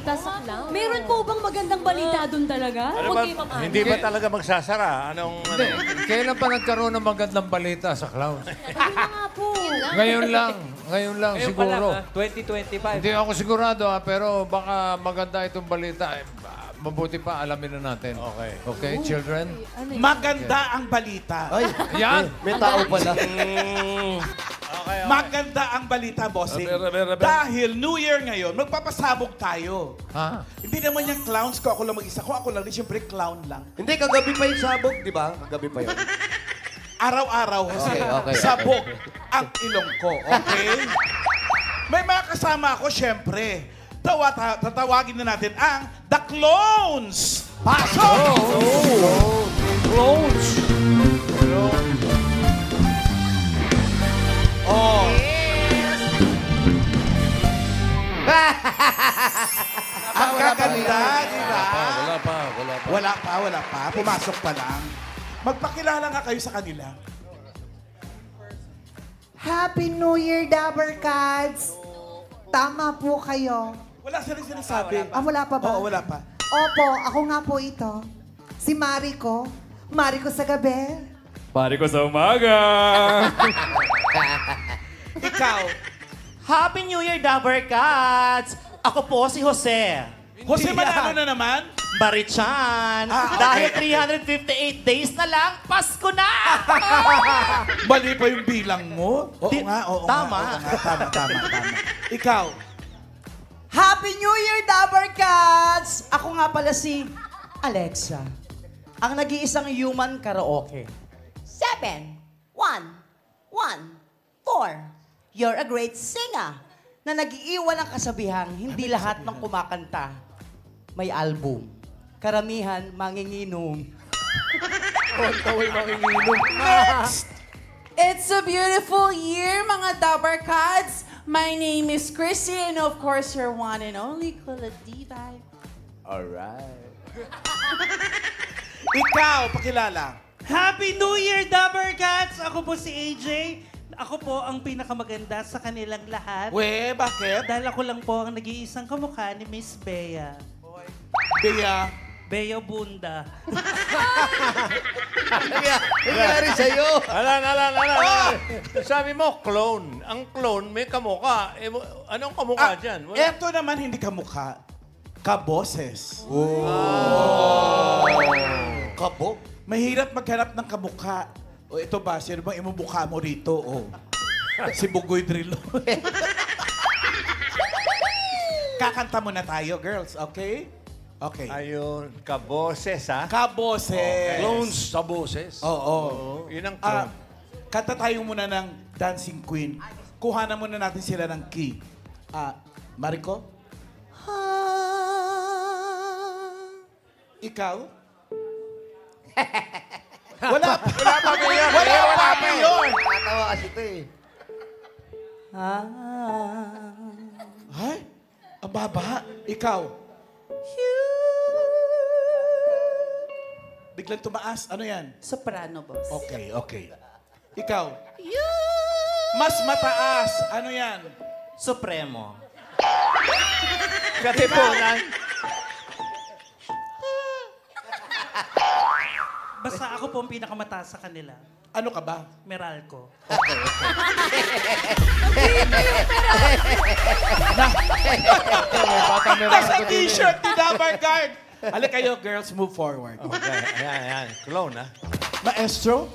balita sa clown. Meron po bang magandang balita doon talaga? Ano Huwag ba, kayo mamana. hindi ba talaga magsasara? Anong... Hindi. Kailan pa nagkaroon ng magandang balita sa clowns? Ayun na nga po. Ngayon lang. Ngayon lang Ngayon pa lang, siguro. 2025. Hindi ako sigurado pero baka maganda itong balita. Mabuti pa, alamin na natin. Okay. Okay, children? Maganda ang balita. Ay, Yan! may tao pala. Okay. Maganda ang balita, bossing. Rabe. Dahil New Year ngayon, magpapasabog tayo. Ha? Hindi naman yung clowns ko, ako lang mag-isa. Kung ako lang, di siyempre clown lang. Hindi, kagabi pa yung sabog, di ba? Kagabi pa yun. Araw-araw, Jose. Okay. Sabog ang ilong ko, okay? May mga kasama ako, siyempre. Tatawagin na natin ang The Clones! Pasok! Clones! Oh. Ang kaganda, di ba? Wala pa. Pumasok pa lang. Magpakilala nga kayo sa kanila. Happy New Year, Dabber Cats! Tama po kayo. Wala silang sinasabi. Wala pa ba? Oo, wala pa. Opo, ako nga po ito. Si Mariko. Mariko sa gabi. Pare ko sa umaga. Ikaw, Happy New Year, Dabber Cats! Ako po si Jose. Jose Manalo na naman. Marichan. Ah, okay. Dahil 358 days na lang, Pasko na! Mali pa yung bilang mo. Oo Di- nga, oo tama. nga. Tama. Ikaw, Happy New Year, Dabber Cats! Ako nga pala si Alexa. Ang nag-iisang human karaoke. 7, 1, 1, 4. You're a great singer. Na nag-iiwan ng kasabihang hindi lahat ng kumakanta may album. Karamihan, manginginom. It's a beautiful year, mga Dabber Cats. My name is Chrissy, and of course, your one and only Kula Diva. ikaw, pakilala. Happy New Year, Dabber Cats! Ako po si AJ. Ako po ang pinakamaganda sa kanilang lahat. We, bakit? Dahil ako lang po ang nag-iisang kamukha ni Miss Bea. Bea. Bea Bunda. Nangyari sa'yo. Alan. Sabi mo, clone. Ang clone, may kamukha. Anong kamukha dyan? Wala. Eto naman hindi kamukha. Kaboses. Kabo. Mahirap maghanap ng kamukha. O ito ba, sino bang imumukha mo rito? O, si Bugoy Drillo. Kakanta muna tayo, girls. Okay? Okay. Ayun, kaboses, ha? Kaboses. Clones sa boses. Oo. Yun ang clone. Kanta tayo muna ng Dancing Queen. Kuhanan muna natin sila ng key. Mariko? Ikaw? Wala pa yun. Wala pa yun. Nakatawa kasi ito eh. Ay, ang baba. Ikaw? Biglang tumaas. Ano yan? Soprano, boss. Okay. Ikaw? Mas mataas. Ano yan? Supremo. Katipunan. Basta ako po ang pinakamataas sa kanila. Ano ka ba? Meralco. Nasa t-shirt ni Dabber Guard. Halika kayo, girls. Move forward. Okay, ayan. Clone, ha? Maestro?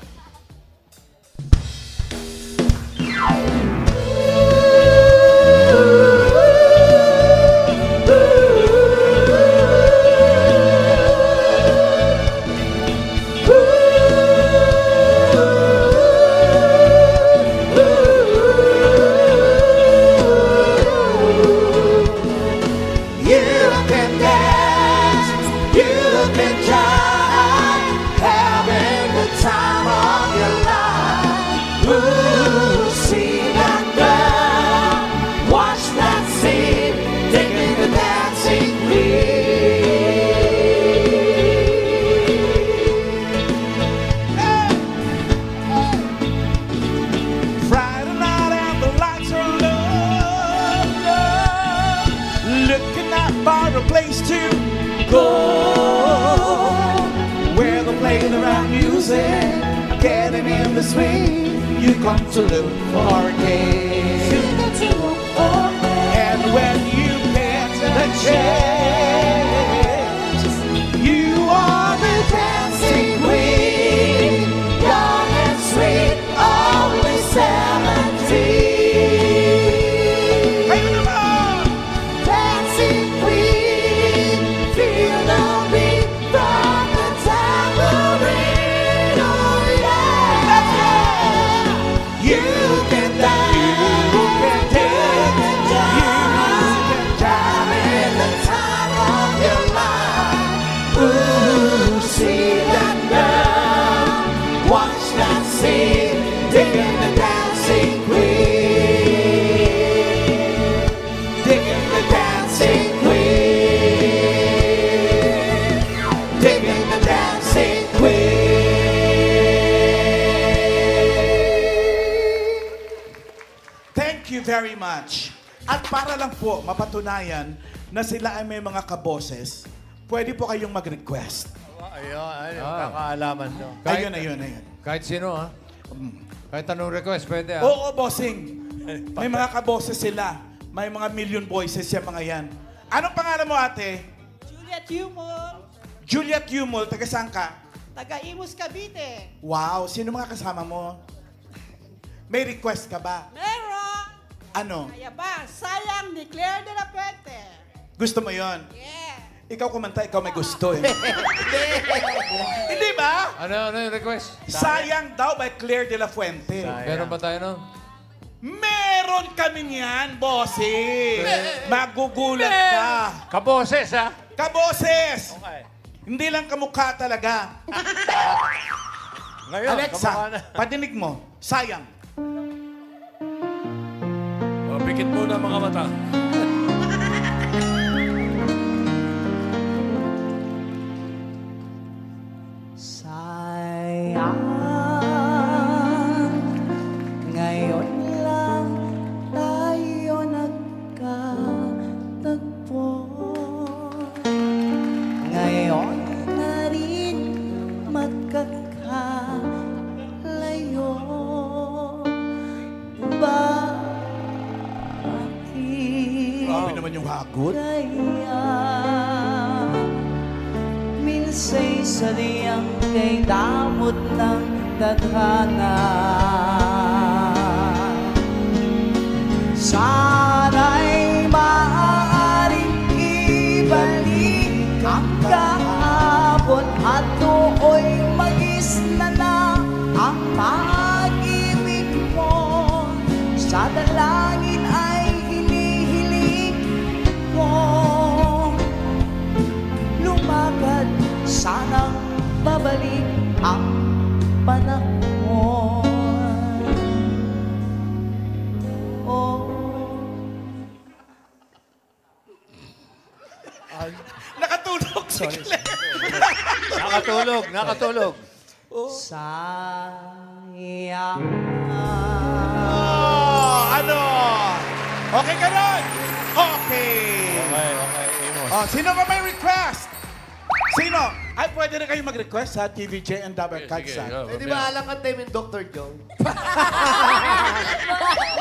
Having the time of your life. Ooh, see now. place to go. Where they're playing the rock music, getting in the swing. You come to look for a game. And when you get the chance, you are the dancing queen, young and sweet, only 17. Kayo naman! Dancing queen, feel the beat from the tambourine. Oh yeah! Let's go! You can dance, you can dance, you can jam in the time of your life. Ooh, see that girl, watch that scene, digging the dancing queen, digging the dancing queen, digging the dancing queen. Thank you very much. At para lang po mapatunayan na sila ay may mga kaboses, pwede po kayong mag-request. Ayun, kakaalaman to. Ayun, ayun, ayun. Kahit sino, ha? Kahit anong request, pwede, ha? Oo, bossing. May mga kaboses sila. May mga million voices yung mga yan. Anong pangalan mo, ate? Juliet Humor, Juliet Yumol. Taga saan ka? taga Imus, Cavite. Wow, sino mga kasama mo? May request ka ba? Meron! Ano? Kaya ba, sayang ni Claire de la Puente. Gusto mo yon? Yeah! Ikaw kumanta, ikaw may gusto eh. Hindi ba? Ano yung request? Sayang daw by Claire de la Fuente. Meron ba tayo nun? Meron kami niyan, bossing. Magugulat ka. Kaboses, ha? Kaboses! Okay. Hindi lang kamukha talaga. Ngayon, kamukha Alexa, na. patinig mo. Sayang. Pikit muna mga mata. Sayang, ngayon lang tayo nagkatagpo. Ngayon na rin magkakalayo. Bakit Grabe naman yung hagod. kaya minsay sadyang kay damot ng tadhana? Sana'y maaaring ibalik ang kahapon at tukoy mag-isla na ang pag-ibig mo. Sa dalangin ay hinihiling ko lumakad, sanang babalik ang panahon. Oh. Nakatulog si Claire. Nakatulog. Sayang. Oh, ano? Okay ka nun? Okay. Okay, Amos. Oh, sino ba may request? Sino? Ay, pwede na kayo mag-request sa TVJ and Dabber Cats. Eh, di ba alang ka tayo yung Dr. Joe?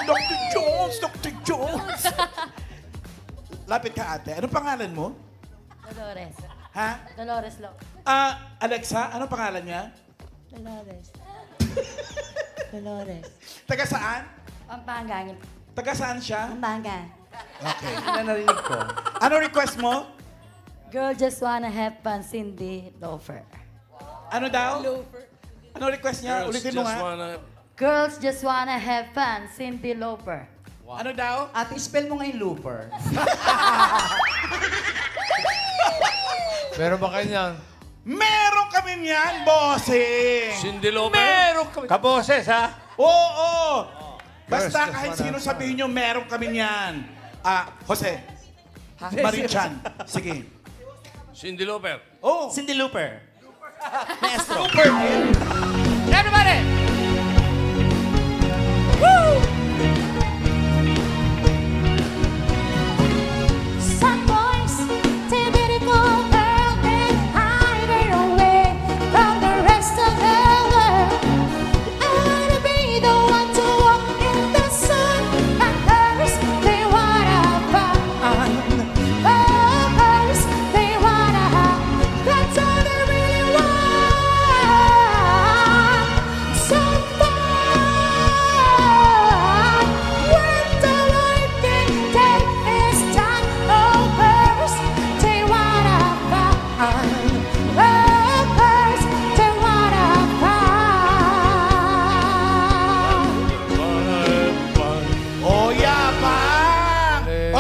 Dr. Jones! Dr. Jones! Lapit ka, ate. Anong pangalan mo? Dolores. Ha? Dolores Lo. Alexa, anong pangalan niya? Dolores. Dolores. Taga saan? Pampanga. Taga saan siya? Pampanga. Okay. Na narinig ko. Ano request mo? Girl just wanna have fun, Cindy Lauper. Ano daw? Ano request niya? Ulitin mo nga. Girls just wanna have fun, Cindy Lauper. Ano daw? Ate, spell mo nga yung looper. Meron ba kayo niyan? Meron kami niyan, bossing! Cindy Lauper. Meron kami. Kaboses, ha? Oo! Basta Girls, kahit just sino wanna- sabihin nyo, meron kami niyan. Jose. Marichan. Sige. Cindy Lauper. Oh. Cindy Lauper. Maestro. Super din. Everybody! Some boys, TV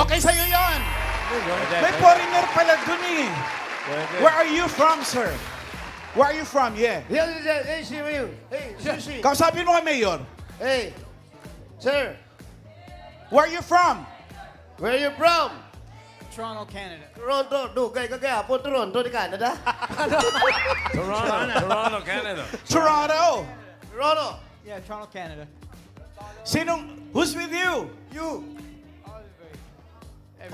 Okay sa'yo yun. May foreigner pala dun eh. Where are you from, sir? Where are you from? Yeah. Hey, see you. Hey, Sushi. Kausapin mo ka, Mayor. Hey, sir. Where are you from? Where are you from? Toronto, Canada. Toronto. Dugay ka kaya po Toronto, di Canada. Toronto, Canada. Toronto. Toronto. Yeah, Toronto, Canada. Who's with you? You.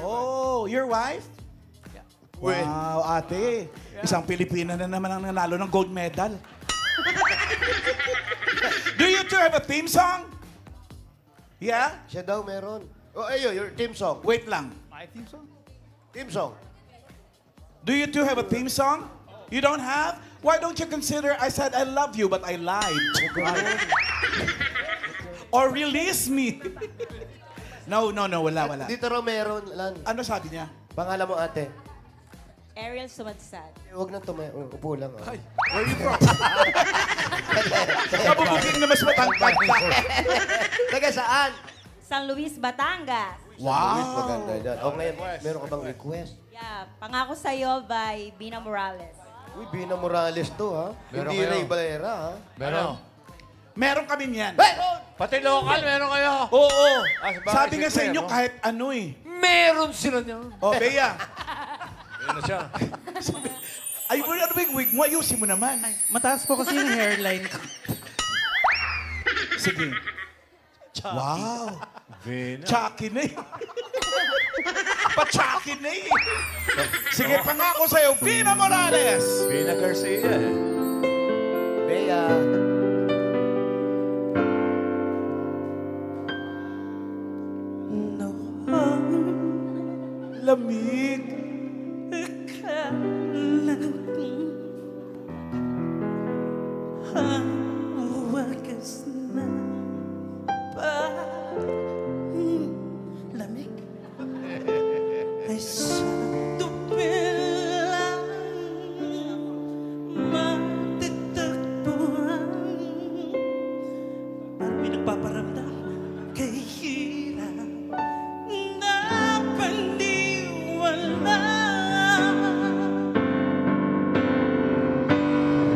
Oh, your wife? Yeah. Wow, ate. Isang Pilipina na naman ang nanalo ng gold medal. Do you two have a theme song? Yeah? Siya daw meron. Oh, ayo, your team song. Wait lang. My theme song? Team song. Do you two have a theme song? You don't have? Why don't you consider I said I love you but I lied? Or release me? No, wala. Dito raw meron, Lan. Ano sabi niya? Pangalan mo, ate. Ariel Sumadsad. Huwag na upo lang. Oh. Where are you from? Kabubuking na mas matangkad ka. Taga saan? San Luis, Batangas. Wow. Maganda dyan. O ngayon, meron ka bang request? Yeah, Pangako Sa'yo by Bina Morales. Uy, Bina Morales to, ha? Meron Hindi kayo. Ray Valera, ha? Meron. Meron kami niyan. Pati local, meron kayo. Oo. bakit Sabi nga si sa Claire, inyo no? kahit ano eh. Meron sila niyan. Oh, Bea. Ayun na siya. Ay, ano ba yung wig mo? Ayusin mo naman. Mataas po kasi yung hairline ko. Sige. Wow. Vina. Chucky na eh. Pa-chucky na eh. Sige, pangako sa'yo, Bina Morales. Vina Garcia eh. Bea. Lamig. Wagas na ba? Lamig ay sa tubilang matitakbuhan. Parang may nagpaparamdam kay hirap na pandiwala.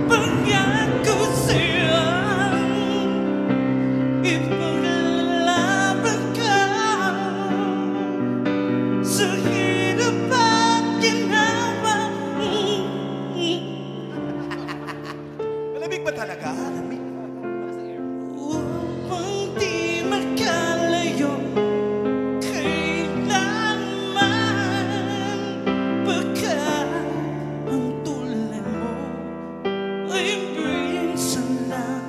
Pangako sa'yo, ipaglalaban ka sa hirap at ginawa. Malamig ba talaga? Upang di makalayo kailanman, baka ang tulad mo ay minsan lang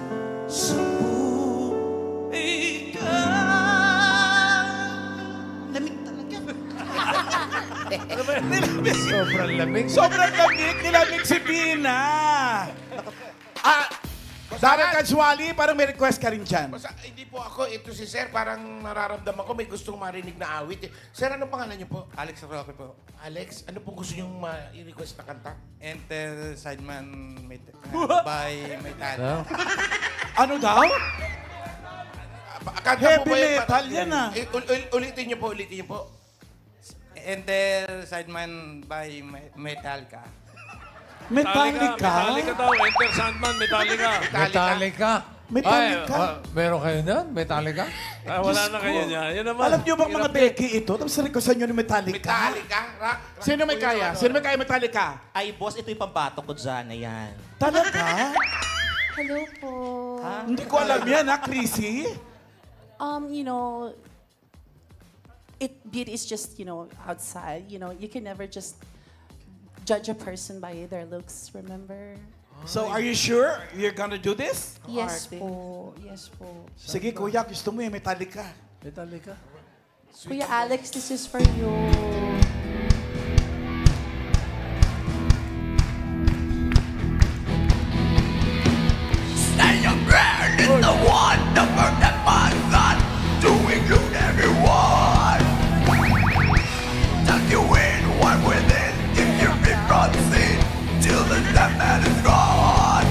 sa buhay ka. Lamig talaga. Sobrang lamig. Sobrang lamig. Nilamig si Bina. Dapat Kanswali, parang may request ka rin dyan. Hindi po ako. Ito si Sir, parang nararamdaman ko may gustong marinig na awit. Sir, anong pangalan niyo po? Alex Roque po. Alex, ano po gusto niyong i-request na kanta? Enter Sideman by Metallica. Ano daw? Kanta Heavy po ba yun? metal yan ah. Ulitin niyo po. Enter Sideman by Metallica. Metallica? Metallica daw. Enter Sandman, Metallica. Metallica. Metallica. Meron kayo nun? Metallica? Wala na kayo niya. Yan naman. Alam niyo bang mga Becky ito? Tapos requestan niyo ni Metallica. Metallica? Rock Sino may po kaya? yun, Sino may kaya Metallica? Ay, boss, ito yung pambatok ko dyan. Ayan. Talaga? Hello po. Hindi ko alam yan ha, Chrissy. You know, beauty is just, outside. You can never just judge a person by their looks, remember? So, are you sure you're gonna do this? Yes po. Yes po. Sige, kuya, gusto mo yung Metallica. Metallica. Kuya Alex, this is for you. Stay your brand is the one, the bird that my son, to include everyone. Tuck you in, one within, if you've been from sin, till the time that is gone.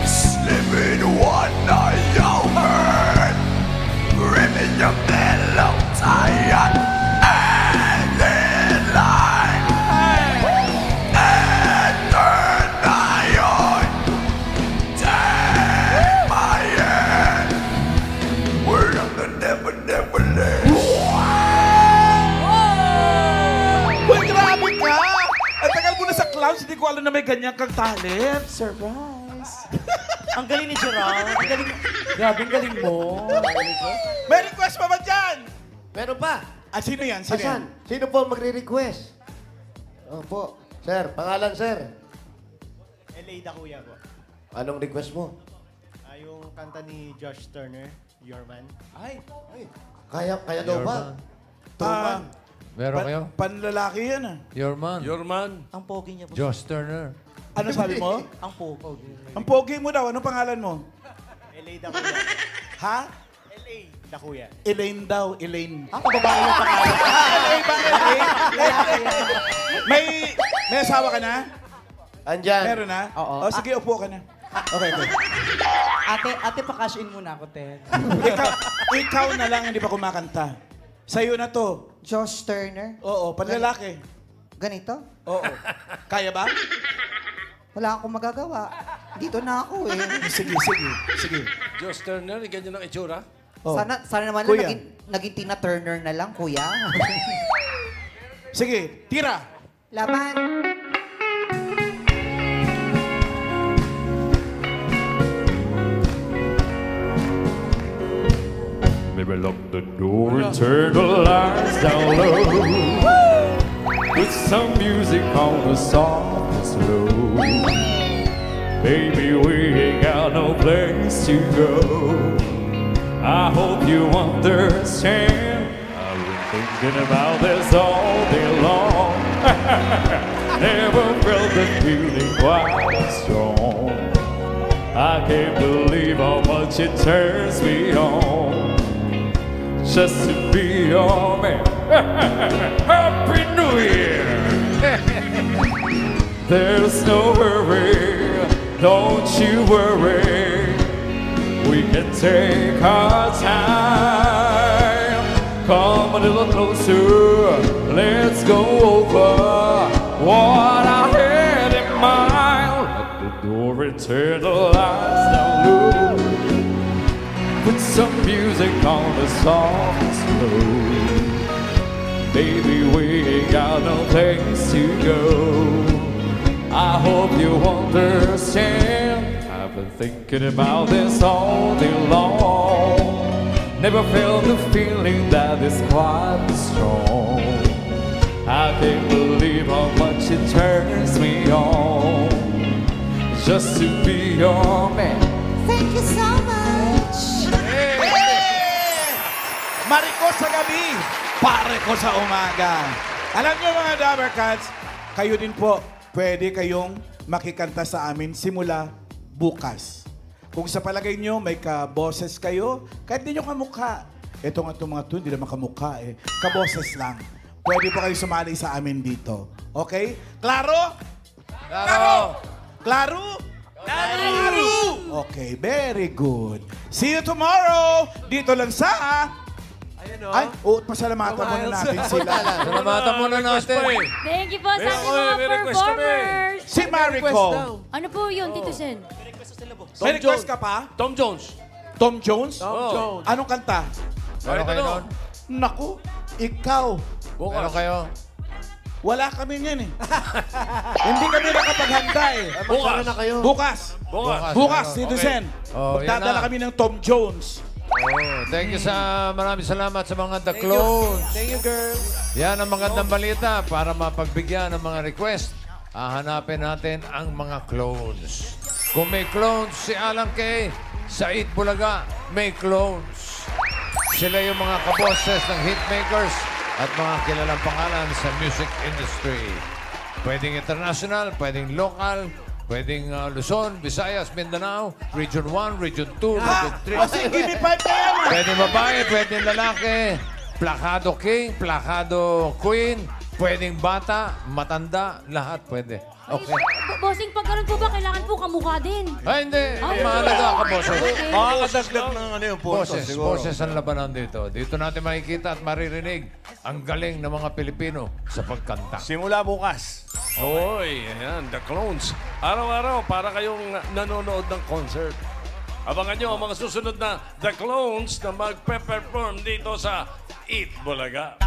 Slip in one eye open, ripping your pillow tired. Hindi ko alam na may ganyan kang talent. Surprise. Ang galing ni Gerald. Ang galing. Grabe, ang galing mo. May request pa ba dyan? Meron pa. Ah, sino yan? Sino yan? Asan? Sino po magre-request? Opo. Sir, pangalan, sir. L.A. da Kuya po. Anong request mo? Yung kanta ni Josh Turner, Your Man. Ay. Kaya daw ba? Ah, Meron kayo? panlalaki yan ah. Your man. Your man. Ang pogi niya po. Josh Turner. Ano sabi mo? Ang pogi. Ang pogi mo daw. Anong pangalan mo? L.A. da Kuya. Ha? L.A. da Kuya. Elaine daw. Elaine. Ah, babae yung pangalan. May asawa ka na? Andyan. Meron na? Oo. O, sige, upo ka na. Okay. Ate, pa-cash in muna ako, Ted. Ikaw na lang hindi pa kumakanta. Sa'yo na to. Josh Turner. Oo, panlalaki. Ganito? Oo. Kaya ba? Wala akong magagawa. Dito na ako eh. Sige. Josh Turner, ganyan ang itsura. Oh. Sana naman Kuya. lang naging Tina Turner na lang, kuya. Sige, tira. Laban. Baby, lock the door and turn the lights down low. With some music on the soft and slow. Baby, we ain't got no place to go. I hope you understand. I've been thinking about this all day long. Never felt the feeling quite strong. I can't believe how much it turns me on just to be your man. Happy New Year! There's no hurry, don't you worry. We can take our time. Come a little closer, let's go over what I had in mind. Let the door and turn the lights down low. Put some music on the soft and slow. Baby, we ain't got no place to go. I hope you understand. I've been thinking about this all day long. Never felt the feeling that is quite strong. I can't believe how much it turns me on just to be your man. Thank you so much. Mariko sa gabi, pare ko sa umaga. Alam niyo mga Dabber Cats, kayo din po, pwede kayong makikanta sa amin simula bukas. Kung sa palagay niyo may kaboses kayo, kahit di nyo kamukha. Ito nga itong mga to, hindi naman kamukha eh. Kaboses lang. Pwede po kayo sumali sa amin dito. Okay? Klaro? Claro! Klaro? Klaro! Okay, very good. See you tomorrow! Dito lang sa... Ay, pasalamatan muna natin sila. Salamatan muna natin. Thank you po sa ating mga performers. Si Marico. Ano po yun, Tito Sen? May request ka pa? Tom Jones. Tom Jones? Tom Jones. Anong kanta? Ano kayo nun? Naku, ikaw. Ano kayo? Wala kami niyan eh. Hindi kami nakapaghanda eh. Bukas. Na kayo. Bukas. Bukas, Tito Okay. Sen. Oh, yan Magdadala na. kami ng Tom Jones. Oh, thank you maraming salamat sa mga The Clones. Thank you, girl. Yan ang magandang balita para mapagbigyan ng mga request. Hahanapin natin ang mga clones. Kung may clones si Alan Kay, sa Eat Bulaga, may clones. Sila yung mga kaboses ng hitmakers at mga kilalang pangalan sa music industry. Pwedeng international, pwedeng local, pwedeng Luzon, Visayas, Mindanao, Region 1, Region 2, Region 3. Kasi give me 5 na yan. Pwedeng babae, pwedeng lalaki, plakado king, plakado queen, pwedeng bata, matanda, lahat pwede. Okay. Bossing, pag ganun po ba, kailangan po kamukha din. Ay, hindi. Ay, Mahalaga ka, boses. Makakadagdag ng ano yung puntos, Boses, siguro. boses ang labanan dito. Dito natin makikita at maririnig ang galing ng mga Pilipino sa pagkanta. Simula bukas. Hoy, ayan, The Clones. Araw-araw, para kayong nanonood ng concert. Abangan nyo ang mga susunod na The Clones na magpe-perform dito sa Eat Bulaga.